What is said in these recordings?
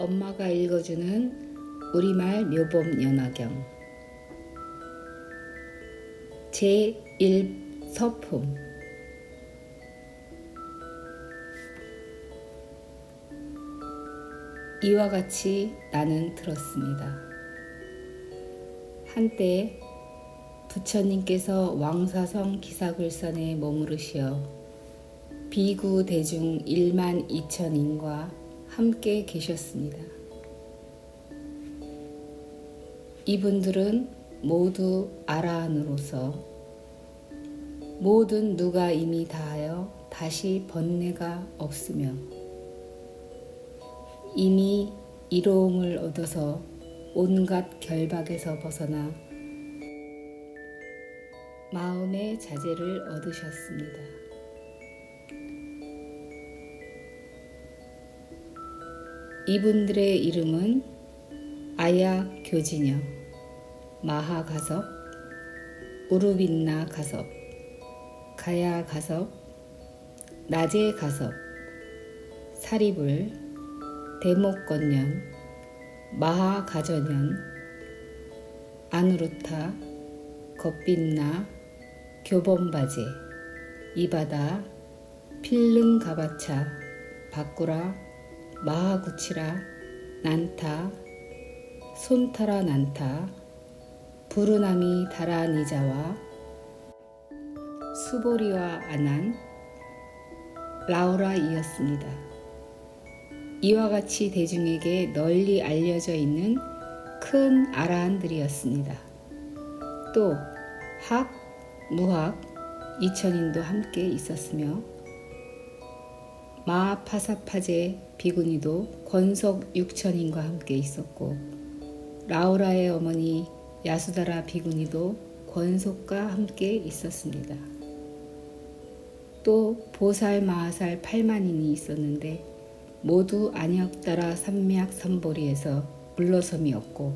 엄마가 읽어주는 우리말 묘봄 연화경 제1 서품. 이와 같이 나는 들었습니다. 한때 부처님께서 왕사성 기사굴산에 머무르시어 비구 대중 1만 2천인과 함께 계셨습니다. 이분들은 모두 아라한으로서 모든 누가 이미 다하여 다시 번뇌가 없으며 이미 이로움을 얻어서 온갖 결박에서 벗어나 마음의 자재를 얻으셨습니다. 이분들의 이름은 아야 교진여, 마하 가섭, 우루빈나 가섭, 가야 가섭, 나제 가섭, 사리불, 대목건년, 마하 가전년, 아누루타, 겁빈나, 교범바제, 이바다, 필릉 가바차, 바꾸라, 마하구치라, 난타, 손타라 난타, 부르나미 다라니자와 수보리와 아난, 라우라이었습니다. 이와 같이 대중에게 널리 알려져 있는 큰 아라한들이었습니다. 또 학, 무학, 2천인도 함께 있었으며 마파사파제 비구니도 권속 6천인과 함께 있었고 라우라의 어머니 야수다라 비구니도 권속과 함께 있었습니다. 또 보살 마하살 8만인이 있었는데 모두 안역다라 삼맥 삼보리에서 물러섬이 없고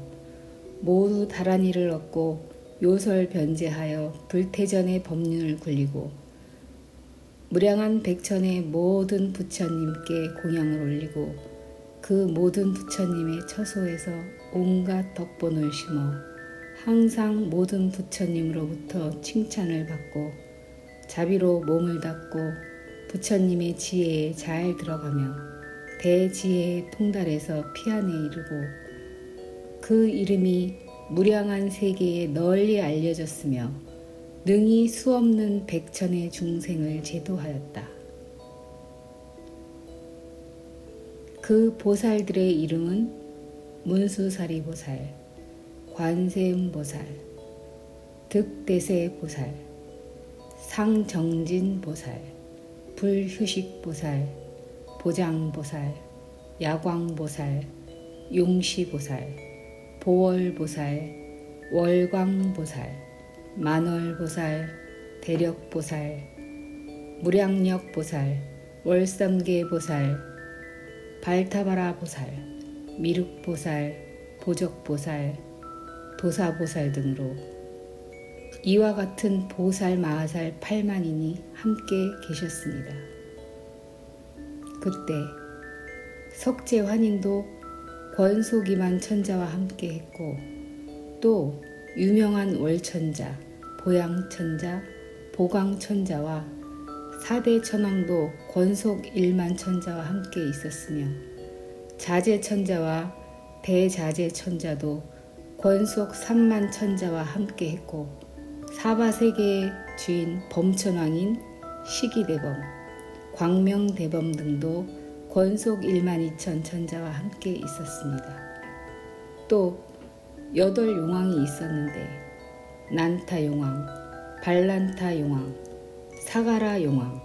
모두 다란이를 얻고 요설 변제하여 불태전의 법륜을 굴리고 무량한 백천의 모든 부처님께 공양을 올리고 그 모든 부처님의 처소에서 온갖 덕본을 심어 항상 모든 부처님으로부터 칭찬을 받고 자비로 몸을 닦고 부처님의 지혜에 잘 들어가며 대지혜의 통달에서 피안에 이르고 그 이름이 무량한 세계에 널리 알려졌으며 능히 수없는 백천의 중생을 제도하였다. 그 보살들의 이름은 문수사리보살, 관세음보살, 득대세보살, 상정진보살, 불휴식보살, 보장보살, 야광보살, 용시보살, 보월보살, 월광보살, 만월보살, 대력보살, 무량력보살, 월삼계보살, 발타바라보살, 미륵보살, 보적보살, 도사보살 등으로 이와 같은 보살 마하살 8만인이 함께 계셨습니다. 그때 석재환인도 권속이만 천자와 함께 했고 또 유명한 월천자, 보양천자, 보광천자와 사대천왕도 권속 1만 천자와 함께 있었으며 자재천자와 대자재천자도 권속 3만 천자와 함께 했고 사바세계의 주인 범천왕인 시기대범, 광명대범 등도 권속 1만 2천 천자와 함께 있었습니다. 또 8용왕이 있었는데 난타용왕, 발란타용왕, 사가라용왕,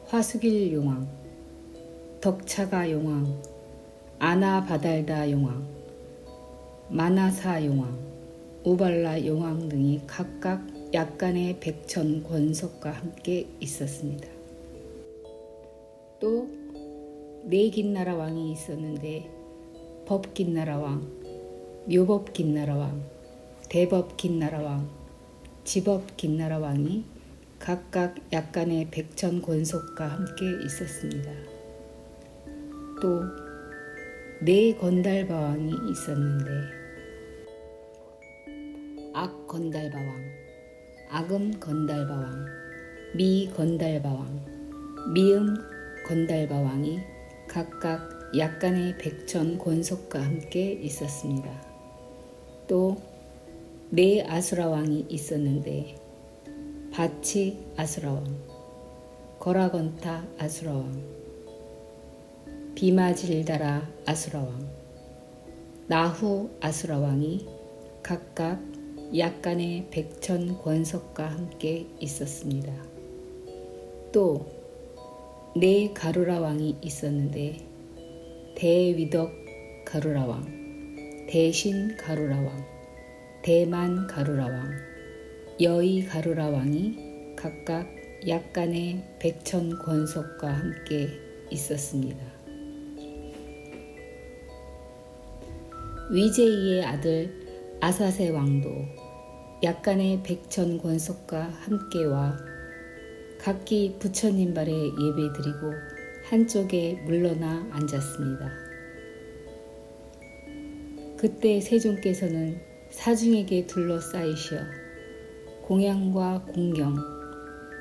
화수길용왕, 덕차가용왕, 아나바달다용왕, 마나사용왕, 우발라용왕 등이 각각 약간의 백천 권속과 함께 있었습니다. 또 네긴나라 왕이 있었는데 법긴나라왕, 묘법긴나라왕, 대법긴나라왕, 지법긴나라왕이 각각 약간의 백천 권속과 함께 있었습니다. 또 네 건달바왕이 있었는데 악 건달바왕, 악음 건달바왕, 미 건달바왕, 미음 건달바왕이 각각 약간의 백천 권속과 함께 있었습니다. 또 네 아수라왕이 있었는데 바치 아수라왕, 거라건타 아수라왕, 비마질다라 아수라왕, 나후 아수라왕이 각각 약간의 백천 권속과 함께 있었습니다. 또 네 가루라왕이 있었는데 대위덕 가루라왕, 대신 가루라왕, 대만 가루라왕, 여의 가루라왕이 각각 약간의 백천 권속과 함께 있었습니다. 위제이의 아들 아사세 왕도 약간의 백천 권속과 함께와 각기 부처님 발에 예배드리고 한쪽에 물러나 앉았습니다. 그때 세존께서는 사중에게 둘러싸이시어 공양과 공경,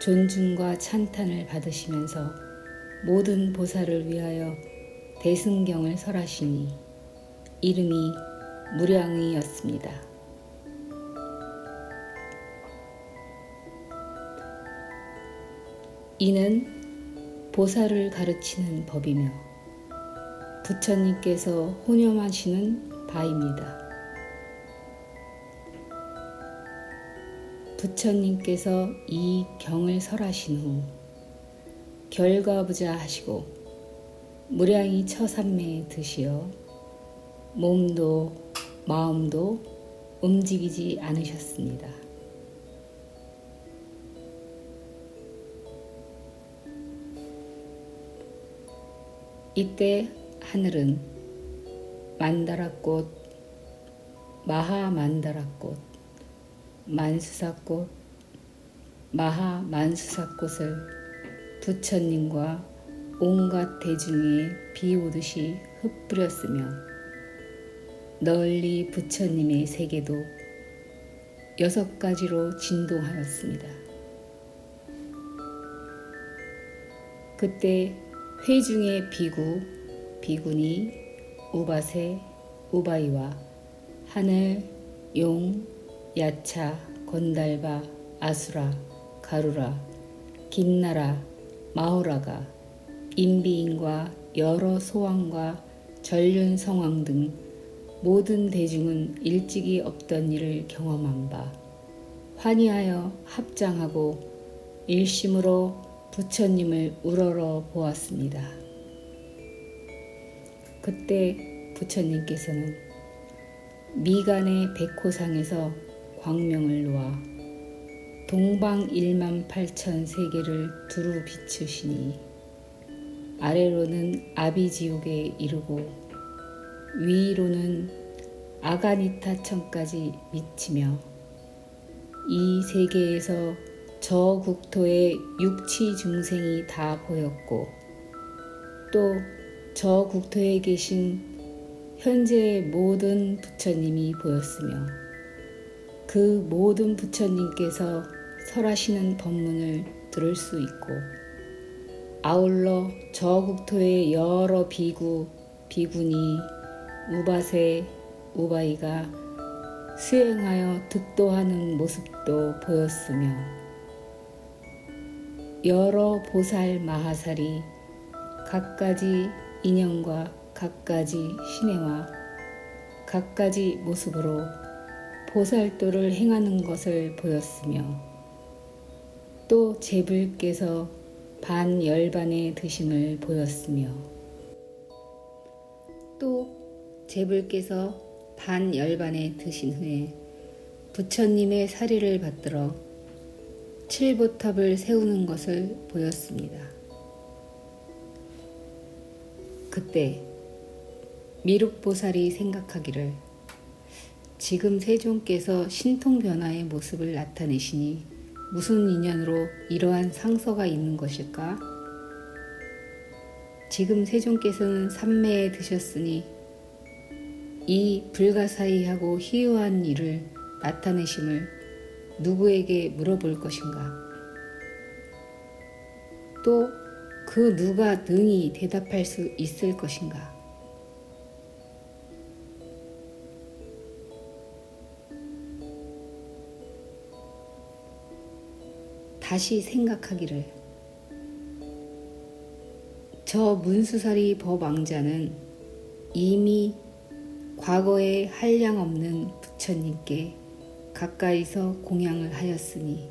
존중과 찬탄을 받으시면서 모든 보살을 위하여 대승경을 설하시니 이름이 무량의였습니다. 이는 보살을 가르치는 법이며 부처님께서 혼염하시는 바입니다. 부처님께서 이 경을 설하신 후 결과부자 하시고 무량이 처삼매에 드시어 몸도 마음도 움직이지 않으셨습니다. 이때 하늘은 만다라꽃, 마하만다라꽃, 만수사꽃, 마하만수사꽃을 부처님과 온갖 대중에 비오듯이 흩뿌렸으며 널리 부처님의 세계도 6가지로 진동하였습니다. 그때 회중의 비구, 비구니, 우바세, 우바이와 하늘, 용, 야차, 건달바, 아수라, 가루라, 긴나라, 마호라가 인비인과 여러 소왕과 전륜성왕 등 모든 대중은 일찍이 없던 일을 경험한 바 환희하여 합장하고 일심으로 부처님을 우러러 보았습니다. 그때 부처님께서는 미간의 백호상에서 광명을 놓아 동방 1만8천 세계를 두루 비추시니 아래로는 아비지옥에 이르고 위로는 아가니타천까지 미치며 이 세계에서 저 국토의 육치 중생이 다 보였고 또 저 국토에 계신 현재의 모든 부처님이 보였으며 그 모든 부처님께서 설하시는 법문을 들을 수 있고 아울러 저 국토의 여러 비구, 비구니, 우바세, 우바이가 수행하여 득도하는 모습도 보였으며 여러 보살 마하살이 각가지 인연과 각가지 신혜와 각가지 모습으로 보살도를 행하는 것을 보였으며 또 제불께서 반열반의 드심을 보였으며 또 제불께서 반열반에 드신 후에 부처님의 사리를 받들어 칠보탑을 세우는 것을 보였습니다. 그때 미륵보살이 생각하기를 지금 세존께서 신통변화의 모습을 나타내시니 무슨 인연으로 이러한 상서가 있는 것일까? 지금 세존께서는 삼매에 드셨으니 이 불가사의하고 희유한 일을 나타내심을 누구에게 물어볼 것인가? 또 그 누가 능히 대답할 수 있을 것인가? 다시 생각하기를, 저 문수사리 법왕자는 이미 과거에 한량없는 부처님께 가까이서 공양을 하였으니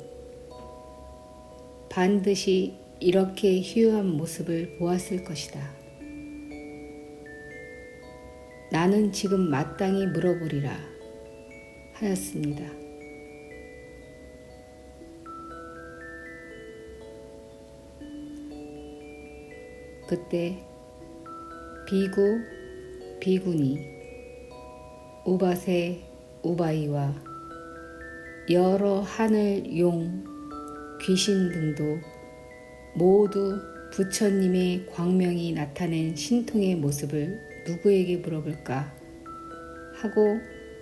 반드시 이렇게 희유한 모습을 보았을 것이다. 나는 지금 마땅히 물어보리라 하였습니다. 그때 비구, 비구니, 우바세, 우바이와 여러 하늘, 용, 귀신 등도 모두 부처님의 광명이 나타낸 신통의 모습을 누구에게 물어볼까 하고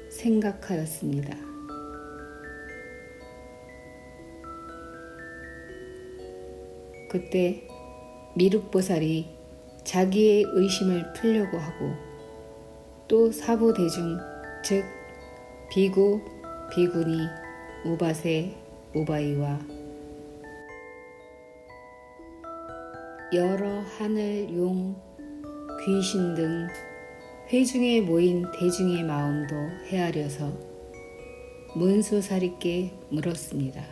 생각하였습니다. 그때 미륵보살이 자기의 의심을 풀려고 하고 또 사부대중 즉 비구, 비구니, 우바세, 우바이와 여러 하늘, 용, 귀신 등 회중에 모인 대중의 마음도 헤아려서 문수사리께 물었습니다.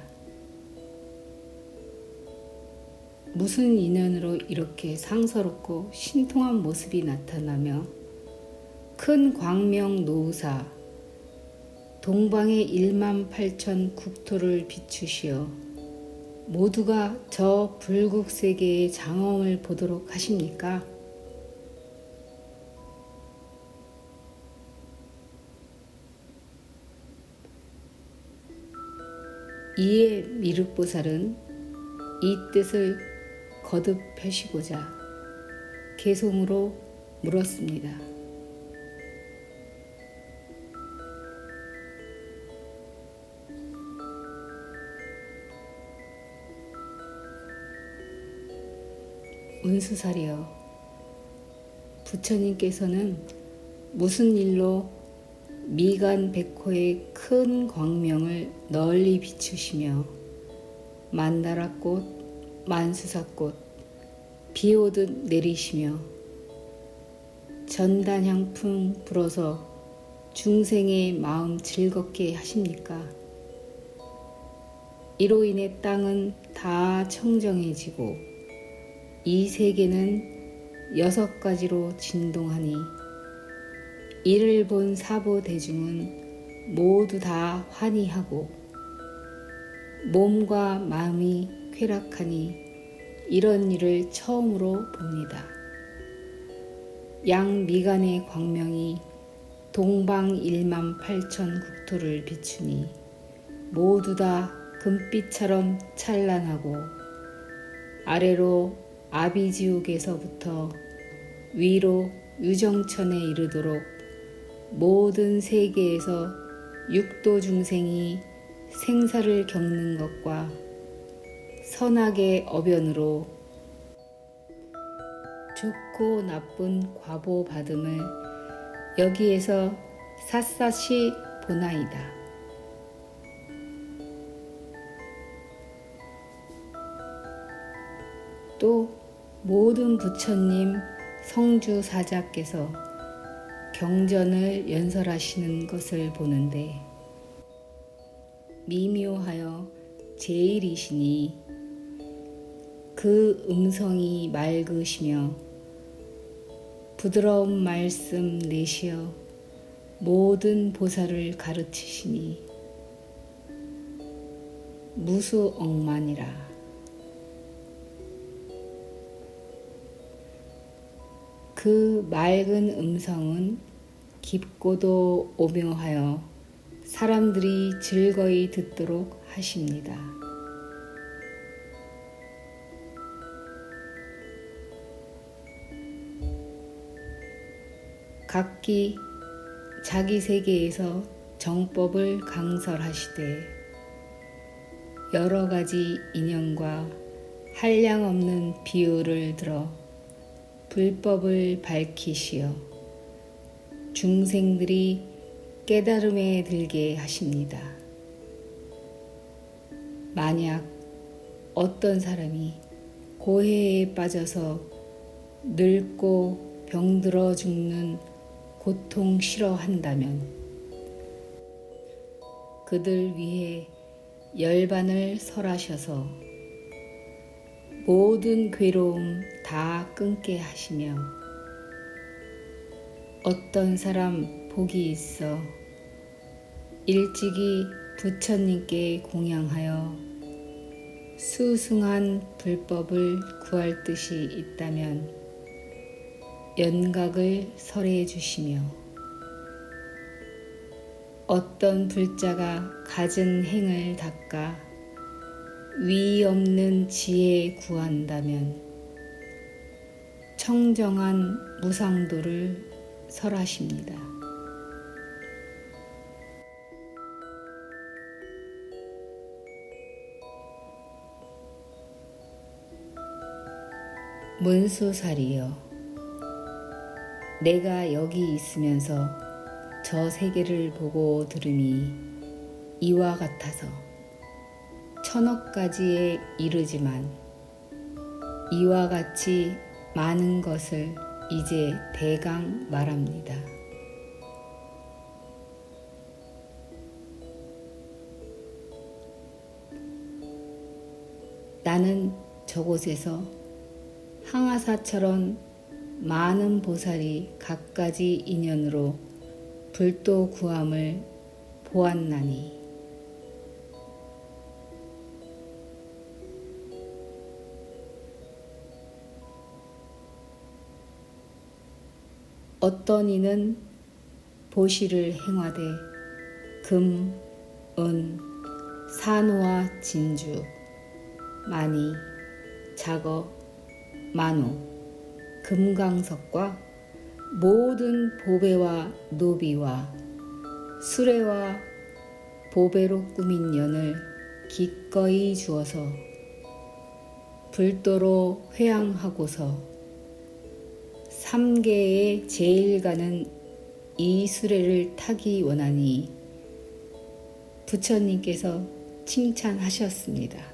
무슨 인연으로 이렇게 상서롭고 신통한 모습이 나타나며 큰 광명 노우사 동방의 18,000 국토를 비추시어 모두가 저 불국세계의 장엄을 보도록 하십니까? 이에 미륵보살은 이 뜻을 거듭 펴시고자 개송으로 물었습니다. 문수사리여, 부처님께서는 무슨 일로 미간 백호의 큰 광명을 널리 비추시며 만다라꽃, 만수사꽃 비오듯 내리시며 전단향풍 불어서 중생의 마음 즐겁게 하십니까? 이로 인해 땅은 다 청정해지고 이 세계는 6가지로 진동하니 이를 본 사부 대중은 모두 다 환희하고 몸과 마음이 쾌락하니 이런 일을 처음으로 봅니다. 양미간의 광명이 동방 18,000 국토를 비추니 모두 다 금빛처럼 찬란하고 아래로 아비지옥에서부터 위로 유정천에 이르도록 모든 세계에서 육도 중생이 생사를 겪는 것과 선악의 어변으로 좋고 나쁜 과보 받음을 여기에서 샅샅이 보나이다. 또 모든 부처님 성주사자께서 경전을 연설하시는 것을 보는데 미묘하여 제일이시니 그 음성이 맑으시며 부드러운 말씀 내시어 모든 보살을 가르치시니 무수억만이라. 그 맑은 음성은 깊고도 오묘하여 사람들이 즐거이 듣도록 하십니다. 각기 자기 세계에서 정법을 강설하시되 여러 가지 인연과 한량없는 비유를 들어 불법을 밝히시어 중생들이 깨달음에 들게 하십니다. 만약 어떤 사람이 고해에 빠져서 늙고 병들어 죽는 고통 싫어한다면 그들 위해 열반을 설하셔서 모든 괴로움 다 끊게 하시며 어떤 사람 복이 있어 일찍이 부처님께 공양하여 수승한 불법을 구할 뜻이 있다면 연각을 설해 주시며 어떤 불자가 갖은 행을 닦아 위 없는 지혜 구한다면 청정한 무상도를 설하십니다. 문수살이여, 내가 여기 있으면서 저 세계를 보고 들음이 이와 같아서 천억 가지에 이르지만 이와 같이 많은 것을 이제 대강 말합니다. 나는 저곳에서 항아사처럼 많은 보살이 갖가지 인연으로 불도 구함을 보았나니 어떤 이는 보시를 행하되 금, 은, 산호와 진주, 마니, 작어, 만호, 금강석과 모든 보배와 노비와 수레와 보배로 꾸민 연을 기꺼이 주어서 불도로 회항하고서 3계에 제일 가는 이 수레를 타기 원하니 부처님께서 칭찬하셨습니다.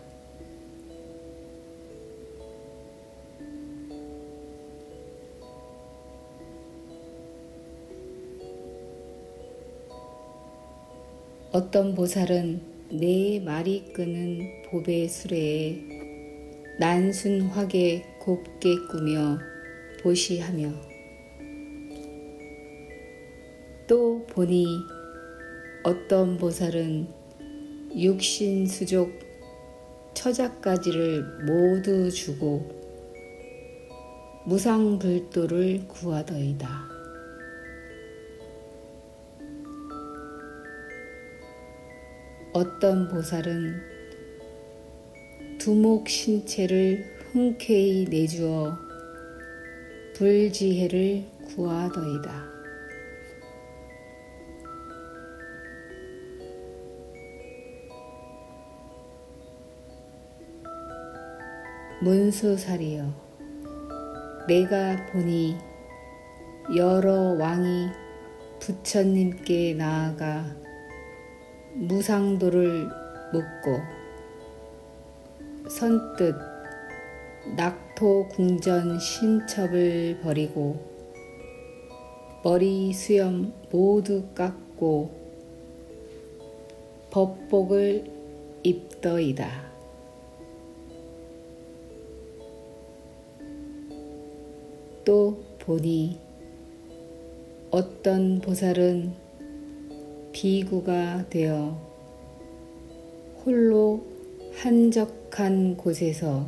어떤 보살은 네 말이 끄는 보배 수레에 난순하게 곱게 꾸며 보시하며 또 보니 어떤 보살은 육신수족 처자까지를 모두 주고 무상불도를 구하더이다. 어떤 보살은 두목 신체를 흔쾌히 내주어 불지혜를 구하더이다. 문수살이여, 내가 보니 여러 왕이 부처님께 나아가 무상도를 묻고 선뜻 낙토 궁전 신첩을 버리고 머리 수염 모두 깎고 법복을 입더이다. 또 보니 어떤 보살은 비구가 되어 홀로 한적한 곳에서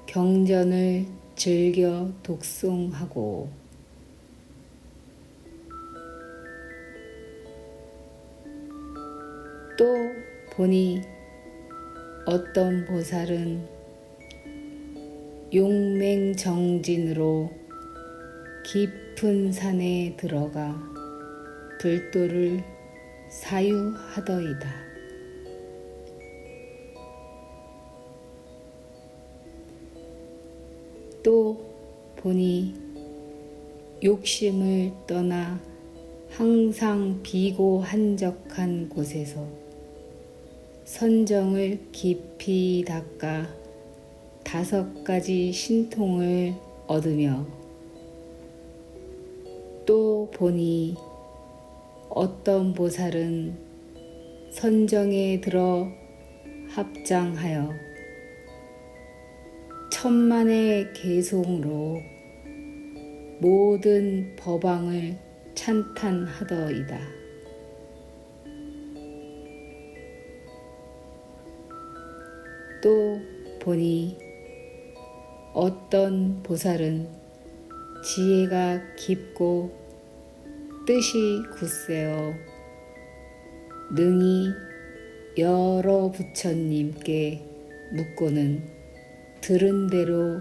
경전을 즐겨 독송하고 또 보니 어떤 보살은 용맹정진으로 깊은 산에 들어가 불도를 사유하더이다. 또 보니 욕심을 떠나 항상 비고 한적한 곳에서 선정을 깊이 닦아 5가지 신통을 얻으며 또 보니 어떤 보살은 선정에 들어 합장하여 천만의 개송으로 모든 법왕을 찬탄하더이다. 또 보니 어떤 보살은 지혜가 깊고 뜻이 굳세어 능히 여러 부처님께 묻고는 들은 대로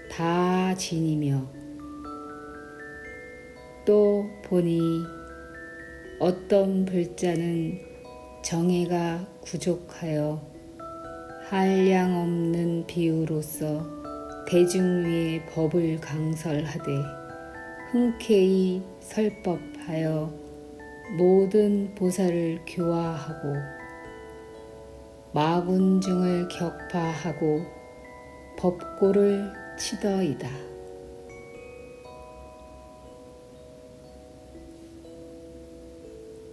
다 지니며 또 보니 어떤 불자는 정해가 부족하여 한량없는 비유로서 대중 위에 법을 강설하되 흔쾌히 설법하여 모든 보살을 교화하고 마군중을 격파하고 법고를 치더이다.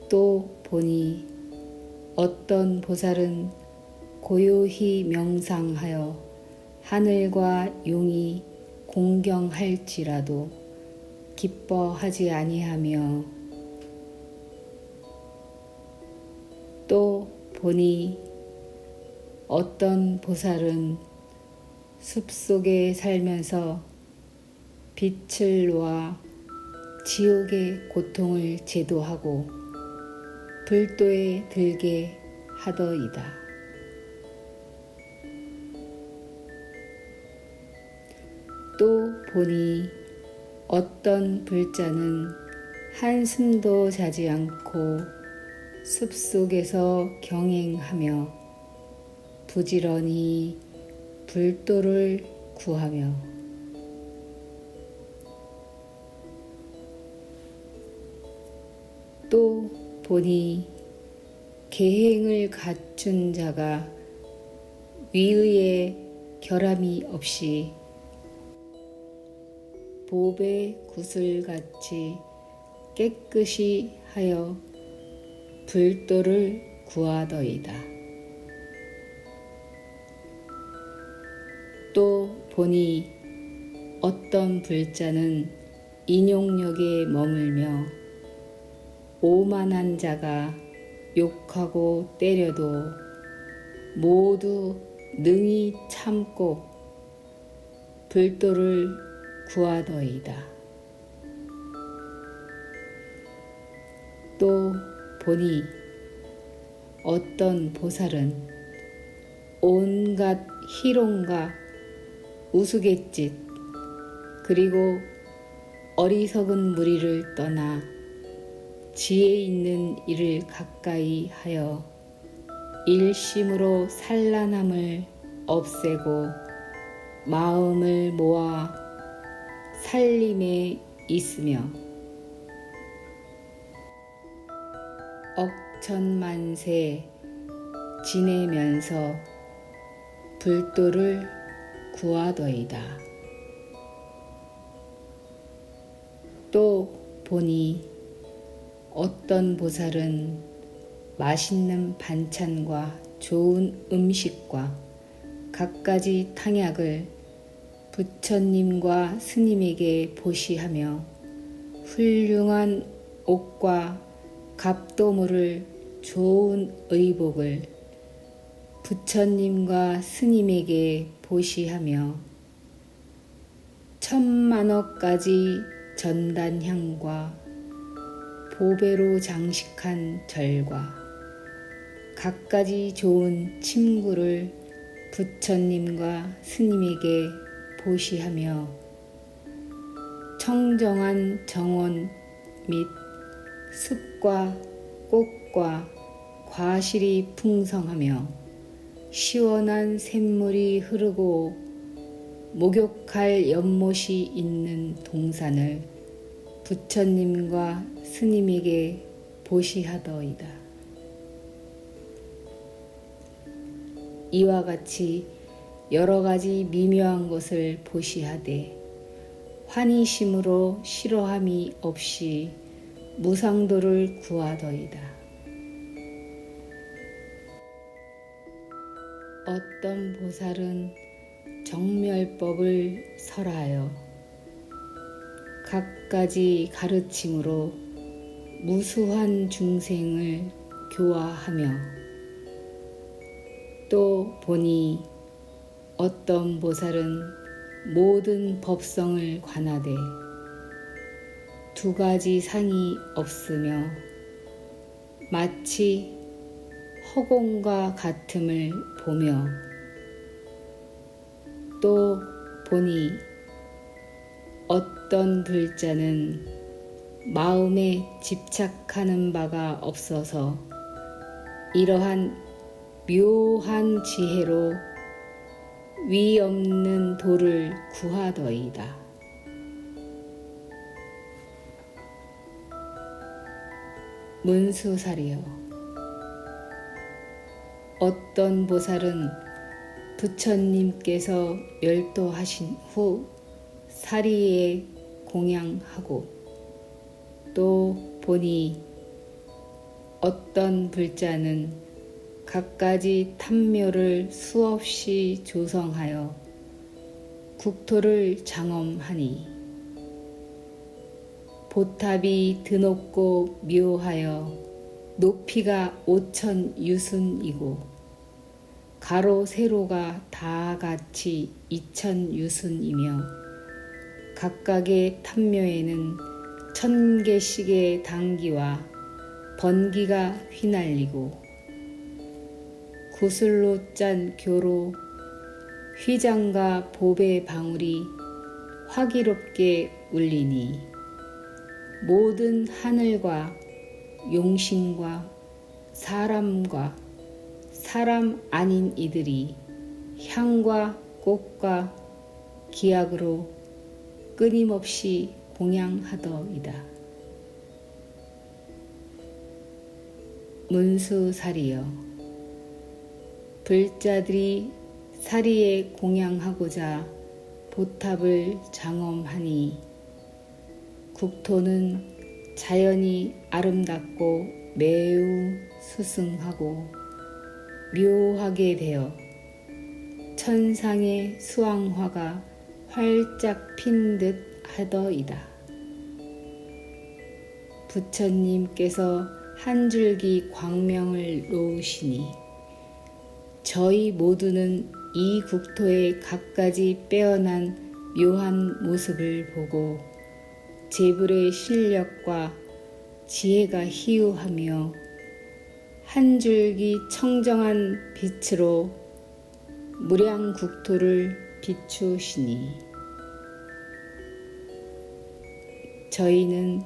또 보니 어떤 보살은 고요히 명상하여 하늘과 용이 공경할지라도 기뻐하지 아니하며 또 보니 어떤 보살은 숲속에 살면서 빛을 놓아 지옥의 고통을 제도하고 불도에 들게 하더이다. 또 보니 어떤 불자는 한숨도 자지 않고 숲속에서 경행하며 부지런히 불도를 구하며 또 보니 계행을 갖춘 자가 위의에 결함이 없이 보배 구슬같이 깨끗이 하여 불도를 구하더이다. 또 보니 어떤 불자는 인욕력에 머물며 오만한 자가 욕하고 때려도 모두 능히 참고 불도를 구하더이다. 또 보니 어떤 보살은 온갖 희롱과 우스갯짓 그리고 어리석은 무리를 떠나 지혜 있는 일을 가까이 하여 일심으로 산란함을 없애고 마음을 모아 살림에 있으며 억천만세 지내면서 불도를 구하더이다. 또 보니 어떤 보살은 맛있는 반찬과 좋은 음식과 갖가지 탕약을 부처님과 스님에게 보시하며 훌륭한 옷과 갑도물을 좋은 의복을 부처님과 스님에게 보시하며 10,000억까지 전단향과 보배로 장식한 절과 갖가지 좋은 침구를 부처님과 스님에게 보시하며 청정한 정원 및 숲과 꽃과 과실이 풍성하며 시원한 샘물이 흐르고 목욕할 연못이 있는 동산을 부처님과 스님에게 보시하더이다. 이와 같이 여러 가지 미묘한 것을 보시하되 환희심으로 싫어함이 없이 무상도를 구하더이다. 어떤 보살은 정멸법을 설하여 갖가지 가르침으로 무수한 중생을 교화하며 또 보니 어떤 보살은 모든 법성을 관하되 두 가지 상이 없으며 마치 허공과 같음을 보며 또 보니 어떤 불자는 마음에 집착하는 바가 없어서 이러한 묘한 지혜로 위 없는 도를 구하더이다. 문수사리여, 어떤 보살은 부처님께서 멸도하신 후 사리에 공양하고 또 보니 어떤 불자는 갖가지 탐묘를 수없이 조성하여 국토를 장엄하니 보탑이 드높고 묘하여 높이가 5천 유순이고 가로 세로가 다 같이 2천 유순이며 각각의 탐묘에는 1000개씩의 당기와 번기가 휘날리고 구슬로 짠 교로 휘장과 보배 방울이 화기롭게 울리니 모든 하늘과 용신과 사람과 사람 아닌 이들이 향과 꽃과 기약으로 끊임없이 공양하더이다. 문수사리여, 불자들이 사리에 공양하고자 보탑을 장엄하니 국토는 자연이 아름답고 매우 수승하고 묘하게 되어 천상의 수왕화가 활짝 핀 듯 하더이다. 부처님께서 한 줄기 광명을 놓으시니 저희 모두는 이 국토의 갖가지 빼어난 묘한 모습을 보고 제불의 실력과 지혜가 희유하며 한 줄기 청정한 빛으로 무량 국토를 비추시니 저희는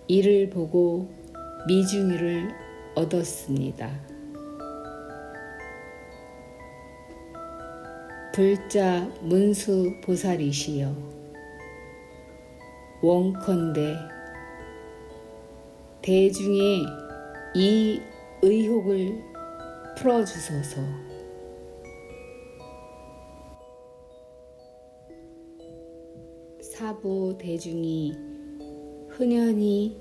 이를 보고 미중유를 얻었습니다. 불자 문수 보살이시여, 원컨대 대중의 이 의혹을 풀어주소서. 사부 대중이 흔연히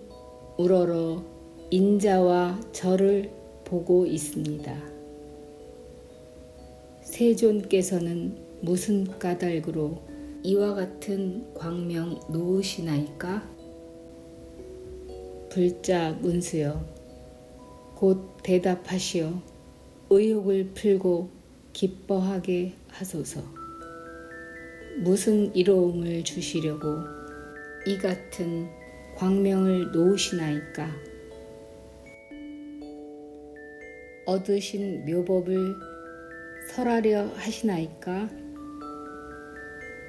우러러 인자와 절을 보고 있습니다. 세존께서는 무슨 까닭으로 이와 같은 광명 놓으시나이까? 불자 문수여, 곧 대답하시어 의혹을 풀고 기뻐하게 하소서. 무슨 이로움을 주시려고 이 같은 광명을 놓으시나이까? 얻으신 묘법을 설하려 하시나이까?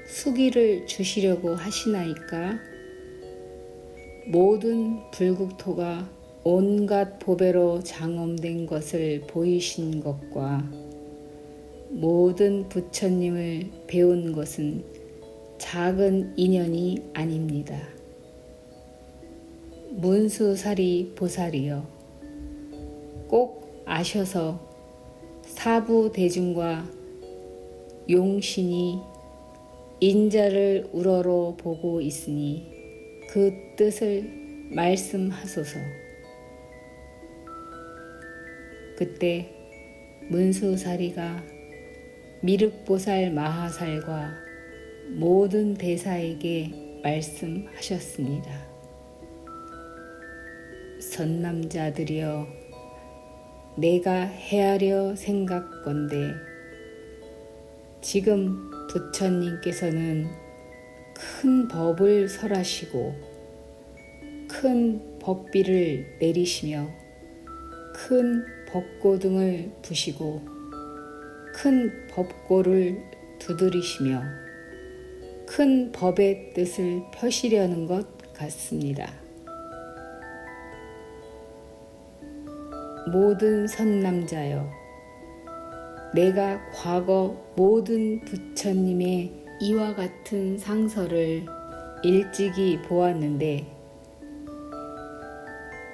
수기를 주시려고 하시나이까? 모든 불국토가 온갖 보배로 장엄된 것을 보이신 것과 모든 부처님을 배운 것은 작은 인연이 아닙니다. 문수사리 보살이여, 꼭 아셔서 사부대중과 용신이 인자를 우러러 보고 있으니 그 뜻을 말씀하소서. 그때 문수사리가 미륵보살 마하살과 모든 대사에게 말씀하셨습니다. 선남자들이여, 내가 헤아려 생각건대 지금 부처님께서는 큰 법을 설하시고 큰 법비를 내리시며 큰 법고등을 부시고 큰 법고를 두드리시며 큰 법의 뜻을 펴시려는 것 같습니다. 모든 선남자여, 내가 과거 모든 부처님의 이와 같은 상서를 일찍이 보았는데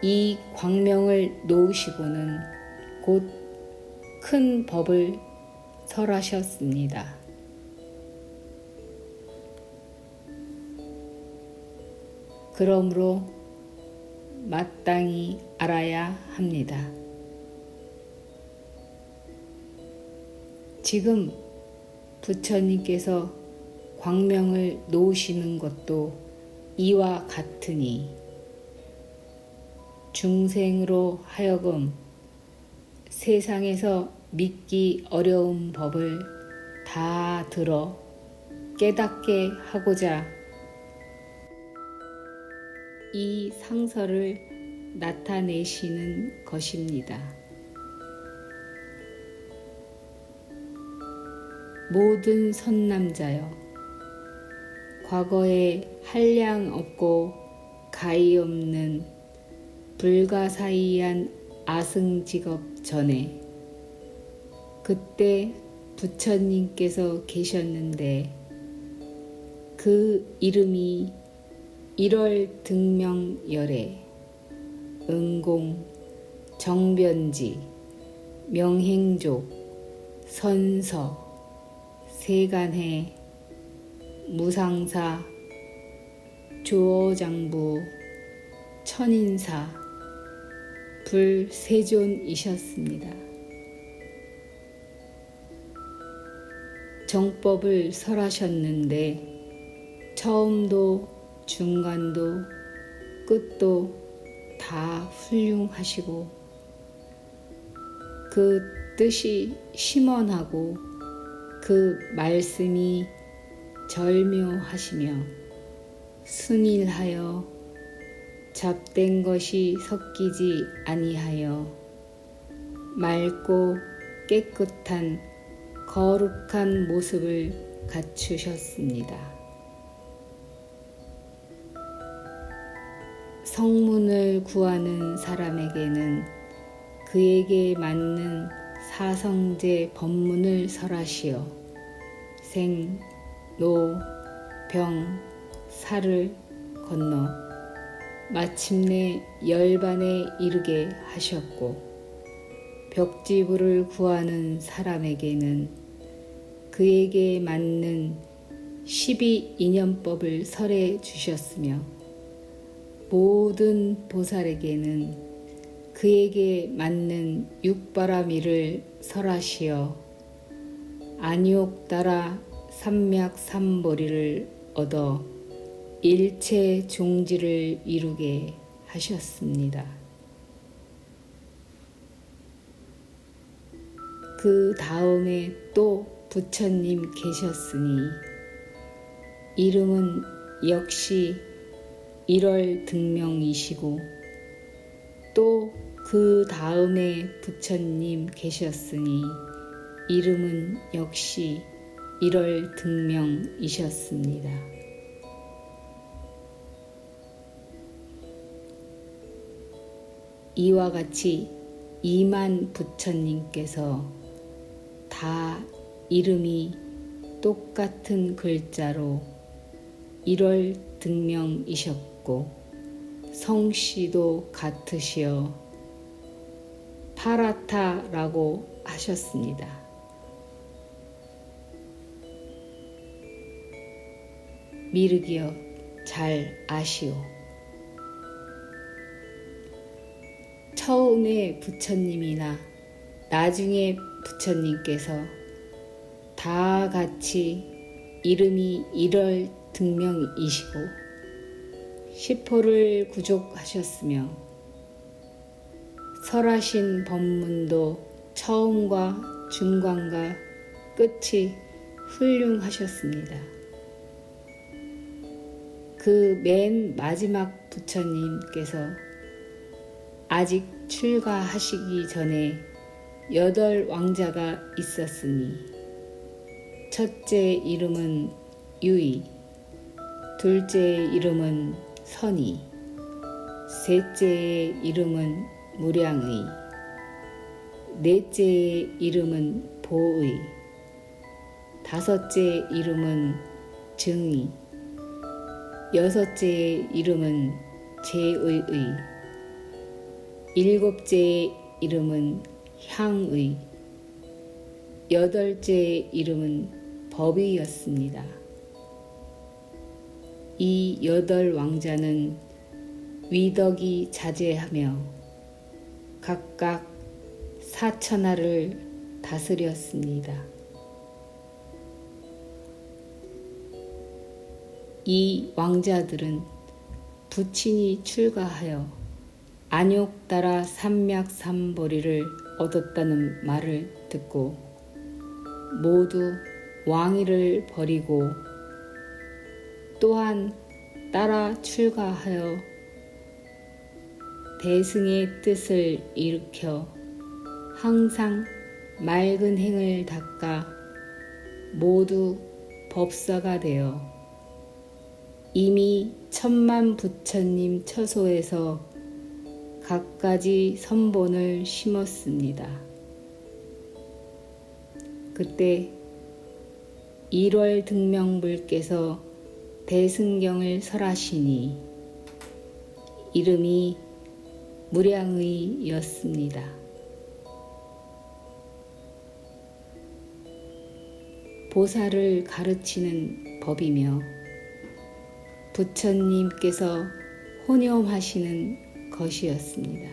이 광명을 놓으시고는 곧 큰 법을 설하셨습니다. 그러므로 마땅히 알아야 합니다. 지금 부처님께서 광명을 놓으시는 것도 이와 같으니 중생으로 하여금 세상에서 믿기 어려운 법을 다 들어 깨닫게 하고자 이 상서를 나타내시는 것입니다. 모든 선남자여, 과거에 한량 없고 가히 없는 불가사의한 아승직업 전에 그때 부처님께서 계셨는데 그 이름이 1월 등명열애, 응공, 정변지, 명행족, 선서, 세간해, 무상사, 조어장부, 천인사, 불세존이셨습니다. 정법을 설하셨는데 처음도 중간도 끝도 다 훌륭하시고 그 뜻이 심원하고 그 말씀이 절묘하시며 순일하여 잡된 것이 섞이지 아니하여 맑고 깨끗한 거룩한 모습을 갖추셨습니다. 성문을 구하는 사람에게는 그에게 맞는 사성제 법문을 설하시어 생, 노, 병, 사를 건너 마침내 열반에 이르게 하셨고 벽지부를 구하는 사람에게는 그에게 맞는 12인연법을 설해 주셨으며 모든 보살에게는 그에게 맞는 육바라미를 설하시어 안욕따라 삼맥삼보리를 얻어 일체 종지를 이루게 하셨습니다. 그 다음에 또 부처님 계셨으니 이름은 역시 1월 등명이시고 또 그 다음에 부처님 계셨으니 이름은 역시 1월 등명이셨습니다. 이와 같이 2만 부처님께서 다 이름이 똑같은 글자로 1월 등명이셨고 성씨도 같으시어 파라타라고 하셨습니다. 미르기여 잘 아시오. 처음에 부처님이나 나중에 부처님께서 다 같이 이름이 1월 등명이시고 시포를 구족하셨으며 설하신 법문도 처음과 중간과 끝이 훌륭하셨습니다. 그 맨 마지막 부처님께서 아직 출가하시기 전에 8 왕자가 있었으니 첫째 이름은 유의, 둘째 이름은 선의, 셋째 이름은 무량의, 넷째 이름은 보의, 다섯째 이름은 증의, 여섯째 이름은 제의의, 일곱째 이름은 향의, 여덟째 이름은 법의였습니다. 이 8 왕자는 위덕이 자제하며 각각 4천하를 다스렸습니다. 이 왕자들은 부친이 출가하여 안욕 따라 삼맥삼보리를 얻었다는 말을 듣고 모두 왕위를 버리고 또한 따라 출가하여 대승의 뜻을 일으켜 항상 맑은 행을 닦아 모두 법사가 되어 이미 천만 부처님 처소에서 갖가지 선본을 심었습니다. 그때 1월 등명불께서 대승경을 설하시니 이름이 무량의였습니다. 보살을 가르치는 법이며 부처님께서 혼염하시는 것이었습니다.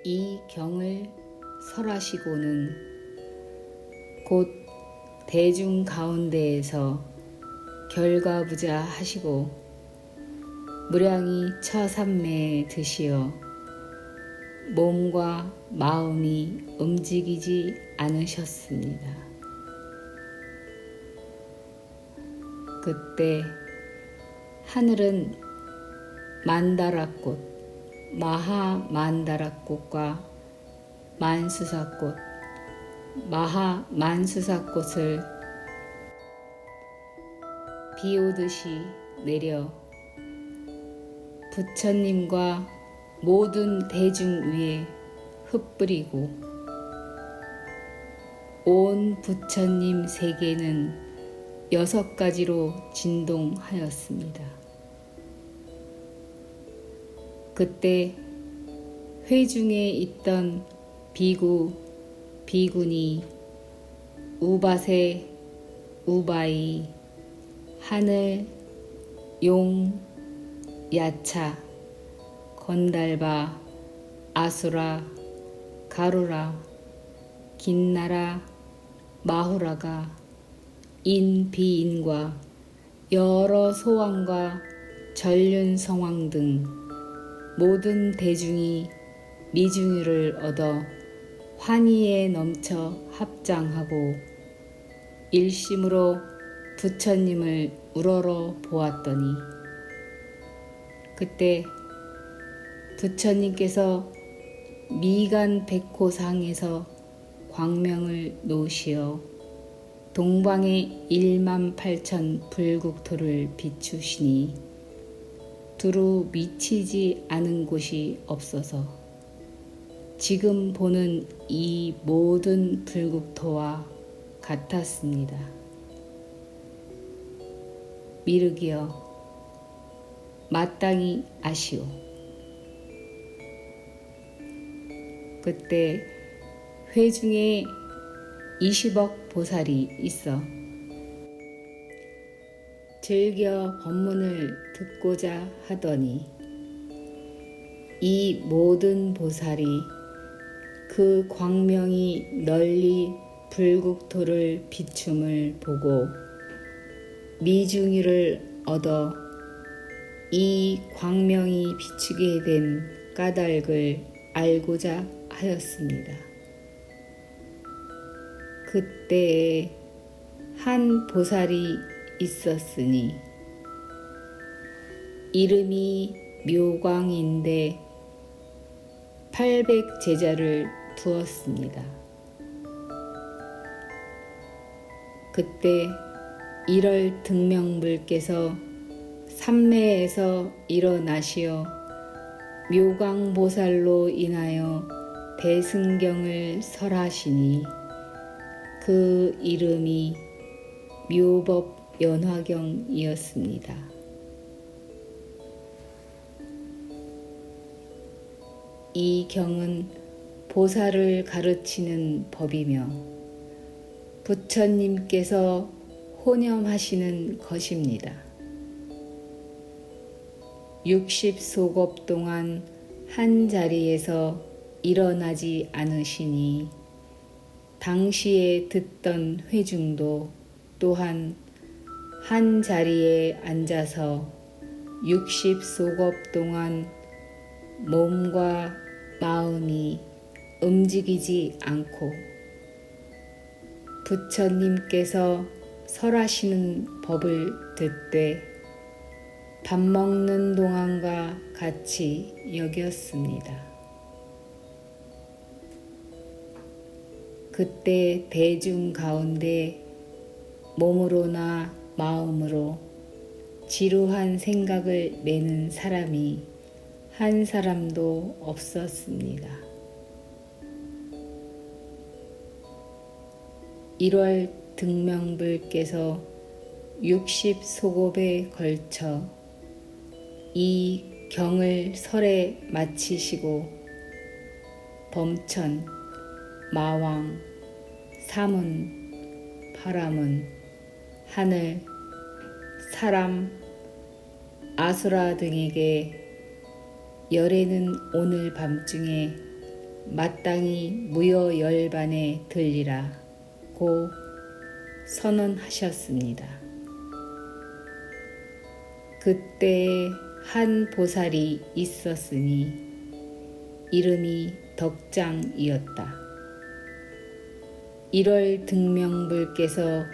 이 경을 설하시고는 곧 대중 가운데에서 결과부자 하시고 무량히 처삼매에 드시어 몸과 마음이 움직이지 않으셨습니다. 그때 하늘은 만다라꽃, 마하만다라꽃과 만수사꽃, 마하만수사꽃을 비오듯이 내려 부처님과 모든 대중 위에 흩뿌리고 온 부처님 세계는 6가지로 진동하였습니다. 그때 회중에 있던 비구, 비구니, 우바세, 우바이, 하늘, 용, 야차, 건달바, 아수라, 가루라, 긴나라, 마후라가 인비인과 여러 소왕과 전륜성왕 등 모든 대중이 미중유를 얻어 환희에 넘쳐 합장하고 일심으로 부처님을 우러러 보았더니 그때 부처님께서 미간 백호상에서 광명을 놓으시어 동방의 18,000 불국토를 비추시니 두루 미치지 않은 곳이 없어서 지금 보는 이 모든 불국토와 같았습니다. 미륵이여, 마땅히 아시오. 그때 회중에 20억 보살이 있어 즐겨 법문을 듣고자 하더니 이 모든 보살이 그 광명이 널리 불국토를 비춤을 보고 미중의를 얻어 이 광명이 비추게 된 까닭을 알고자 하였습니다. 그때에 한 보살이 있었으니 이름이 묘광인데 800제자를 두었습니다. 그때 1월 등명불께서 삼매에서 일어나시어 묘광보살로 인하여 대승경을 설하시니 그 이름이 묘법연화경이었습니다. 이 경은 보살을 가르치는 법이며 부처님께서 혼염하시는 것입니다. 60소급 동안 한 자리에서 일어나지 않으시니 당시에 듣던 회중도 또한 한 자리에 앉아서 60소급 동안 몸과 마음이 움직이지 않고 부처님께서 설하시는 법을 듣되 밥 먹는 동안과 같이 여겼습니다. 그때 대중 가운데 몸으로나 마음으로 지루한 생각을 내는 사람이 한 사람도 없었습니다. 1월 등명불께서 60소급에 걸쳐 이 경을 설에 마치시고 범천, 마왕, 사문, 바라문, 하늘, 사람, 아수라 등에게 열애는 오늘 밤중에 마땅히 무여열반에 들리라 고 선언하셨습니다. 그때에 한 보살이 있었으니 이름이 덕장이었다. 1월 등명불께서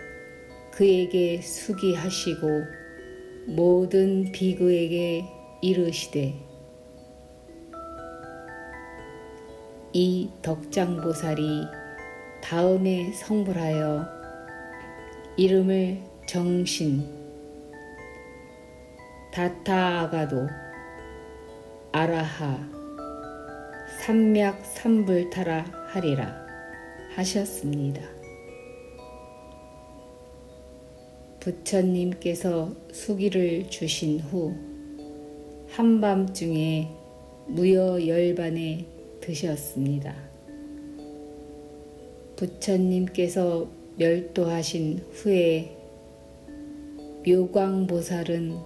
그에게 수기하시고 모든 비그에게 이르시되 이 덕장보살이 다음에 성불하여 이름을 정신, 다타아가도, 아라하, 삼맥삼불타라 하리라 하셨습니다. 부처님께서 수기를 주신 후 한밤중에 무여열반에 드셨습니다. 부처님께서 멸도하신 후에 묘광보살은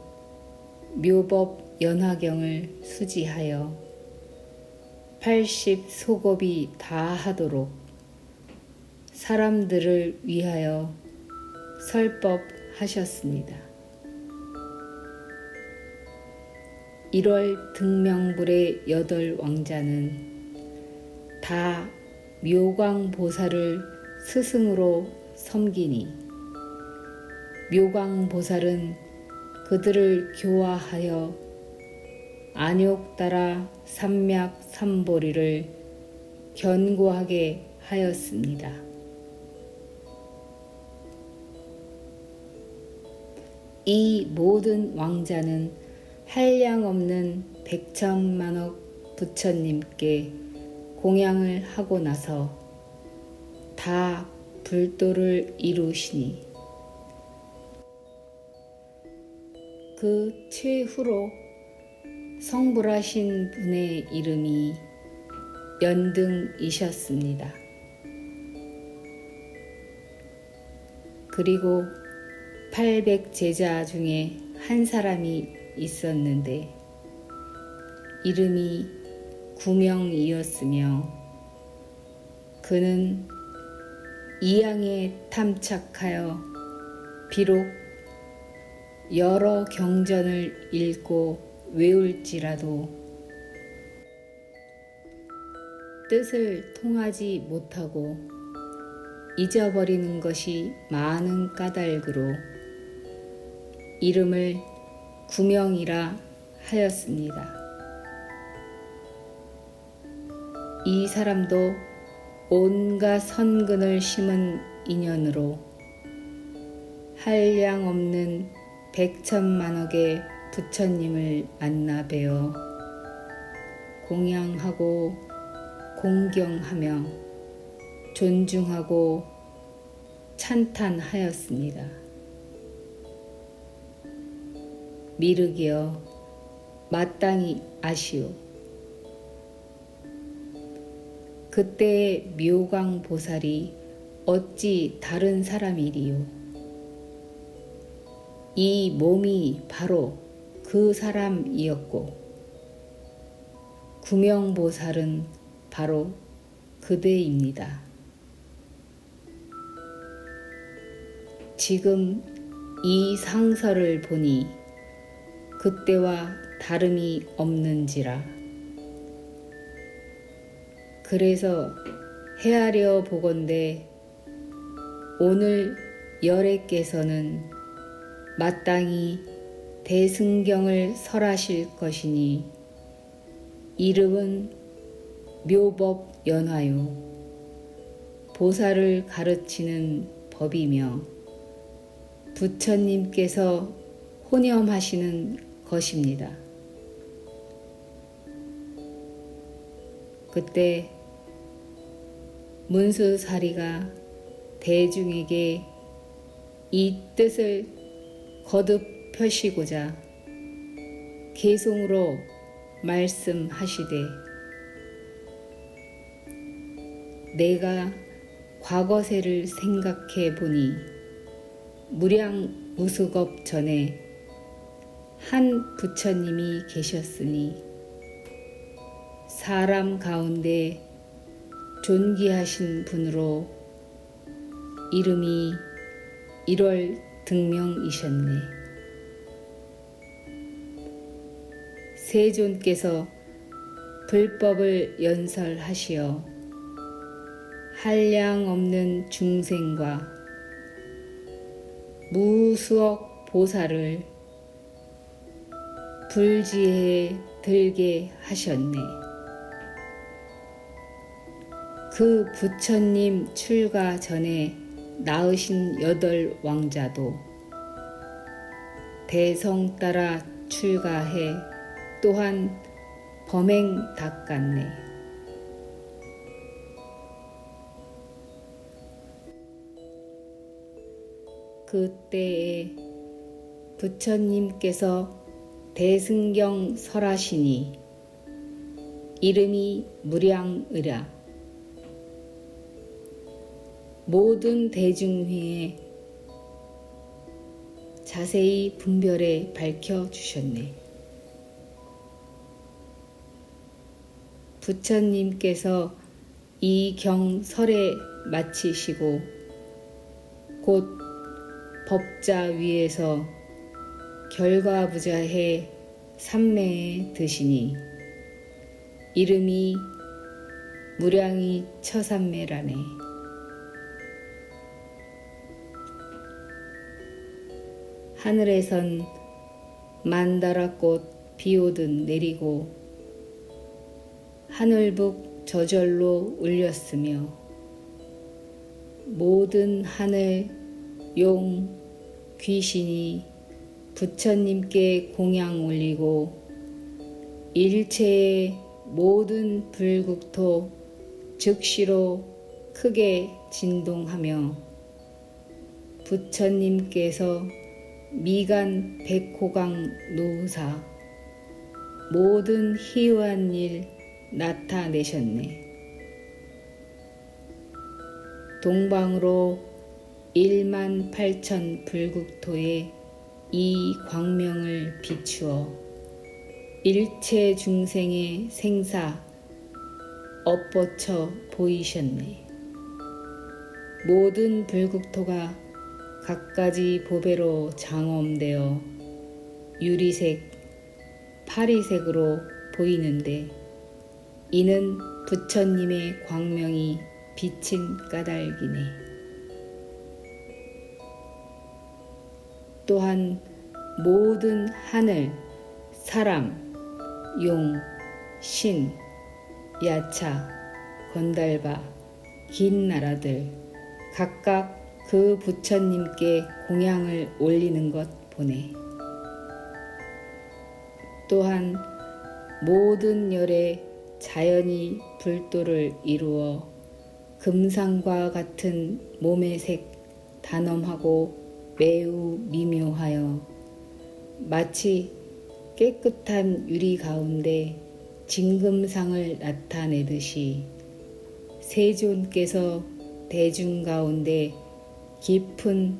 묘법연화경을 수지하여 80소급이 다하도록 사람들을 위하여 설법하셨습니다. 1월 등명불의 8왕자는 다 묘광보살을 스승으로 섬기니 묘광보살은 그들을 교화하여 안욕따라 삼맥삼보리를 견고하게 하였습니다. 이 모든 왕자는 한량없는 백천만억 부처님께 공양을 하고 나서 다 불도를 이루시니 그 최후로 성불하신 분의 이름이 연등이셨습니다. 그리고 800제자 중에 한 사람이 있었는데 이름이 구명이었으며 그는 이양에 탐착하여 비록 여러 경전을 읽고 외울지라도 뜻을 통하지 못하고 잊어버리는 것이 많은 까닭으로 이름을 구명이라 하였습니다. 이 사람도 온갖 선근을 심은 인연으로 한량없는 백천만억의 부처님을 만나 뵈어 공양하고 공경하며 존중하고 찬탄하였습니다. 미륵이여 마땅히 아시오. 그때의 묘광보살이 어찌 다른 사람이리요. 이 몸이 바로 그 사람이었고 구명보살은 바로 그대입니다. 지금 이 상서를 보니 그때와 다름이 없는지라. 그래서 헤아려 보건대 오늘 열애께서는 마땅히 대승경을 설하실 것이니 이름은 묘법연화요 보살을 가르치는 법이며 부처님께서 혼염하시는 것입니다. 그때 문수사리가 대중에게 이 뜻을 거듭 펴시고자 개송으로 말씀하시되 내가 과거세를 생각해 보니 무량무수겁 전에 한 부처님이 계셨으니 사람 가운데 존귀하신 분으로 이름이 1월 등명이셨네. 세존께서 불법을 연설하시어 한량없는 중생과 무수억 보살을 불지혜에 들게 하셨네. 그 부처님 출가 전에 낳으신 8 왕자도 대성 따라 출가해 또한 범행 닦았네. 그때에 부처님께서 대승경 설하시니 이름이 무량의라. 모든 대중회에 자세히 분별해 밝혀주셨네. 부처님께서 이 경설에 마치시고 곧 법자 위에서 결과부자해 삼매에 드시니 이름이 무량이 처삼매라네. 하늘에선 만다라꽃 비오듯 내리고 하늘북 저절로 울렸으며 모든 하늘 용 귀신이 부처님께 공양 올리고 일체의 모든 불국토 즉시로 크게 진동하며 부처님께서 미간 백호강 노사 모든 희유한 일 나타내셨네. 동방으로 18,000 불국토에 이 광명을 비추어 일체 중생의 생사 엇뻗쳐 보이셨네. 모든 불국토가 갖가지 보배로 장엄되어 유리색, 파리색으로 보이는데 이는 부처님의 광명이 비친 까닭이네. 또한 모든 하늘, 사람, 용, 신, 야차, 건달바, 긴 나라들 각각 그 부처님께 공양을 올리는 것 보네. 또한 모든 열에 자연이 불도를 이루어 금상과 같은 몸의 색 단엄하고 매우 미묘하여 마치 깨끗한 유리 가운데 진금상을 나타내듯이 세존께서 대중 가운데 깊은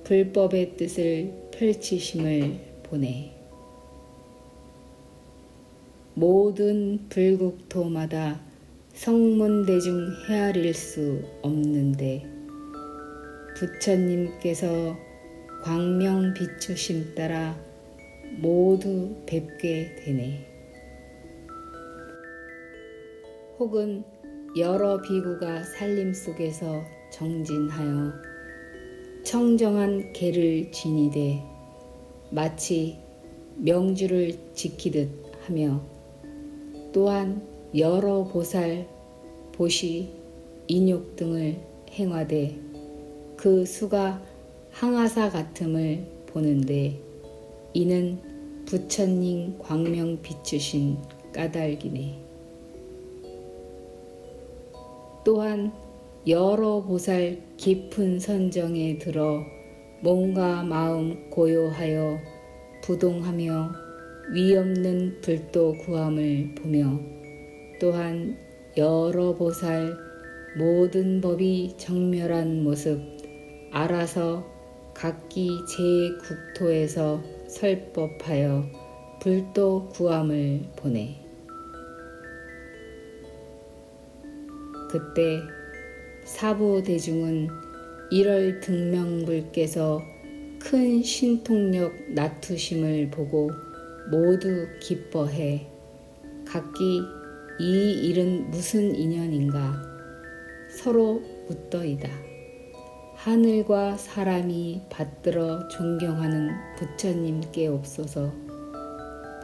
불법의 뜻을 펼치심을 보내. 모든 불국토마다 성문대중 헤아릴 수 없는데 부처님께서 광명 비추심 따라 모두 뵙게 되네. 혹은 여러 비구가 살림 속에서 정진하여 청정한 계를 지니되 마치 명주를 지키듯 하며 또한 여러 보살, 보시, 인욕 등을 행하되 그 수가 항아사 같음을 보는데 이는 부처님 광명 비추신 까닭이네. 또한 여러 보살 깊은 선정에 들어 몸과 마음 고요하여 부동하며 위없는 불도 구함을 보며 또한 여러 보살 모든 법이 정멸한 모습 알아서 각기 제 국토에서 설법하여 불도 구함을 보내. 그때 사부대중은 일월 등명불께서 큰 신통력 나투심을 보고 모두 기뻐해 각기 이 일은 무슨 인연인가 서로 묻더이다. 하늘과 사람이 받들어 존경하는 부처님께 없어서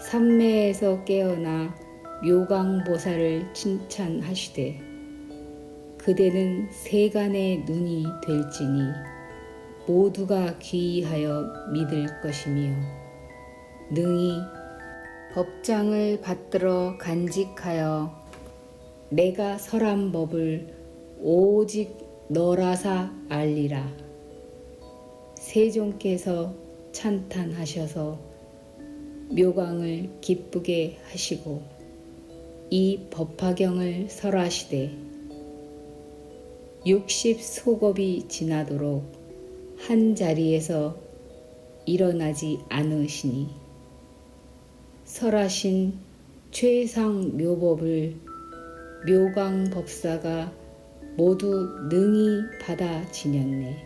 삼매에서 깨어나 묘강보살을 칭찬하시되 그대는 세간의 눈이 될지니 모두가 귀의하여 믿을 것이며 능히 법장을 받들어 간직하여 내가 설한 법을 오직 너라사 알리라. 세존께서 찬탄하셔서 묘광을 기쁘게 하시고 이 법화경을 설하시되 60소겁이 지나도록 한 자리에서 일어나지 않으시니 설하신 최상 묘법을 묘광법사가 모두 능히 받아 지녔네.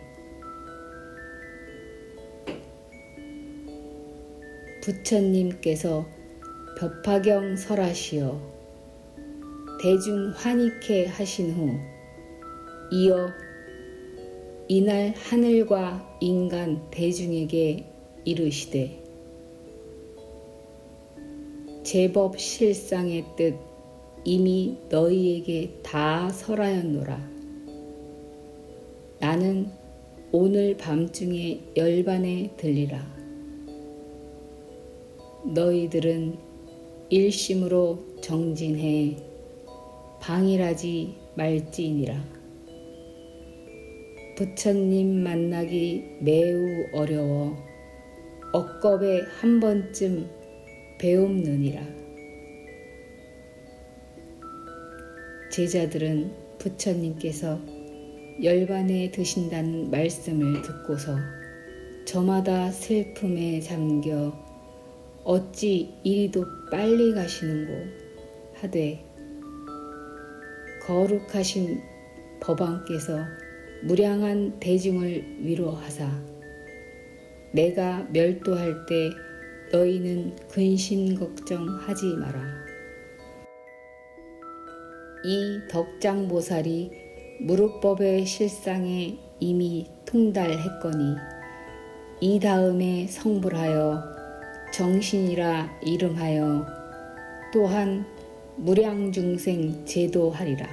부처님께서 법화경 설하시어 대중 환희케 하신 후 이어 이날 하늘과 인간 대중에게 이르시되 제법 실상의 뜻 이미 너희에게 다 설하였노라. 나는 오늘 밤중에 열반에 들리라. 너희들은 일심으로 정진해 방일하지 말지니라. 부처님 만나기 매우 어려워 억겁에 한 번쯤 배움느니라. 제자들은 부처님께서 열반에 드신다는 말씀을 듣고서 저마다 슬픔에 잠겨 어찌 이리도 빨리 가시는고 하되 거룩하신 법왕께서 무량한 대중을 위로하사 내가 멸도할 때 너희는 근심 걱정하지 마라. 이 덕장보살이 무릇법의 실상에 이미 통달했거니 이 다음에 성불하여 정신이라 이름하여 또한 무량중생 제도하리라.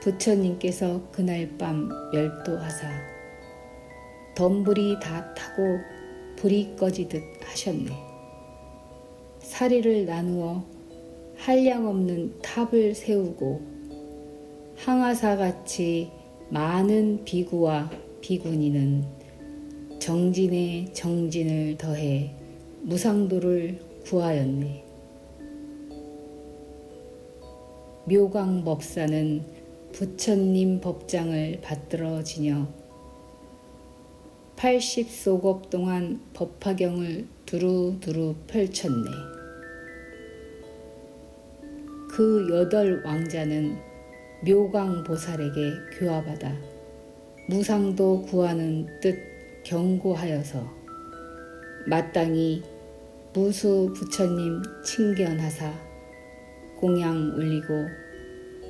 부처님께서 그날 밤 멸도하사 덤불이 다 타고 불이 꺼지듯 하셨네. 사리를 나누어 한량없는 탑을 세우고 항아사같이 많은 비구와 비구니는 정진에 정진을 더해 무상도를 구하였네. 묘광법사는 부처님 법장을 받들어 지녀 80소급 동안 법화경을 두루두루 펼쳤네. 그 8왕자는 묘광보살에게 교화받아 무상도 구하는 뜻 경고하여서 마땅히 무수 부처님 칭견하사 공양 올리고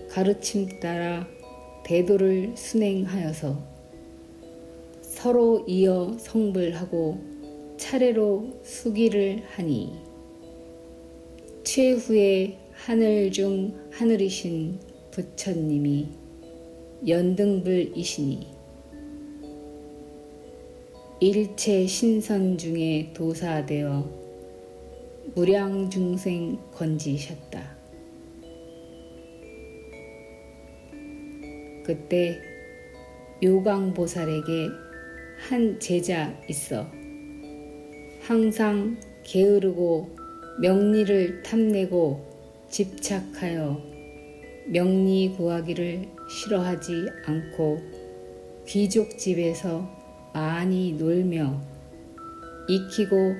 가르침 따라 대도를 순행하여서 서로 이어 성불하고 차례로 수기를 하니 최후의 하늘 중 하늘이신 부처님이 연등불이시니 일체 신선 중에 도사되어 무량중생 건지셨다. 그때 묘광보살에게 한 제자 있어 항상 게으르고 명리를 탐내고 집착하여 명리 구하기를 싫어하지 않고 귀족집에서 많이 놀며 익히고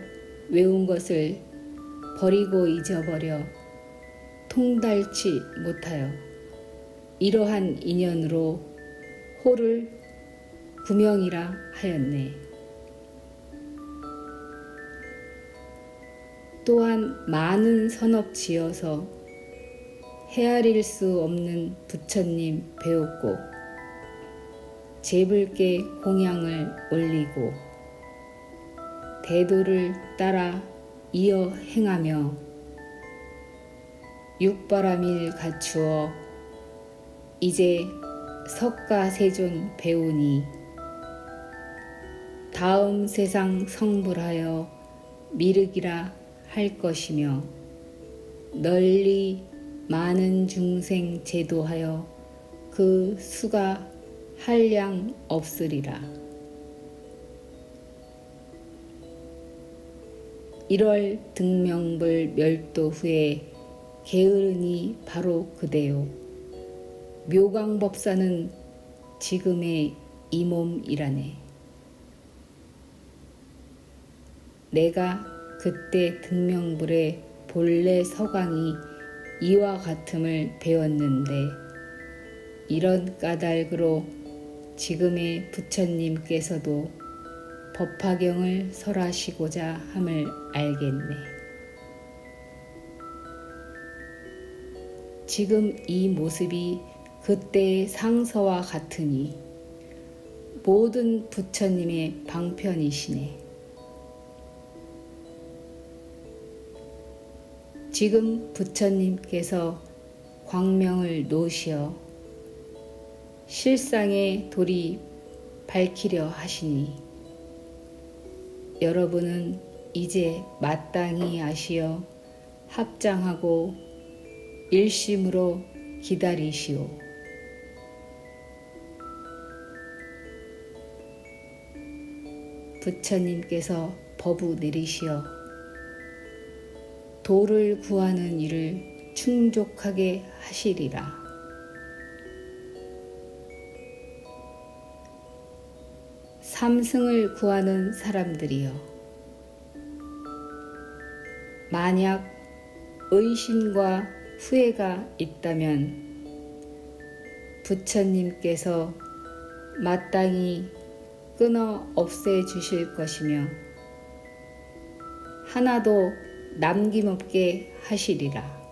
외운 것을 버리고 잊어버려 통달치 못하여 이러한 인연으로 호를 구명이라 하였네. 또한 많은 선업 지어서 헤아릴 수 없는 부처님 배웠고 제불께 공양을 올리고 대도를 따라 이어 행하며 육바라밀 갖추어 이제 석가세존 배우니 다음 세상 성불하여 미륵이라 할 것이며 널리 많은 중생 제도하여 그 수가 한량 없으리라. 1월 등명불 멸도 후에 게으르니 바로 그대요. 묘광법사는 지금의 이 몸이라네. 내가 그때 등명불의 본래 서강이 이와 같음을 배웠는데 이런 까닭으로 지금의 부처님께서도 법화경을 설하시고자 함을 알겠네. 지금 이 모습이 그때의 상서와 같으니 모든 부처님의 방편이시네. 지금 부처님께서 광명을 놓으시어 실상의 돌이 밝히려 하시니 여러분은 이제 마땅히 아시어 합장하고 일심으로 기다리시오. 부처님께서 법우 내리시어 도를 구하는 일을 충족하게 하시리라. 삼승을 구하는 사람들이여, 만약 의심과 후회가 있다면 부처님께서 마땅히 끊어 없애 주실 것이며 하나도 남김없게 하시리라.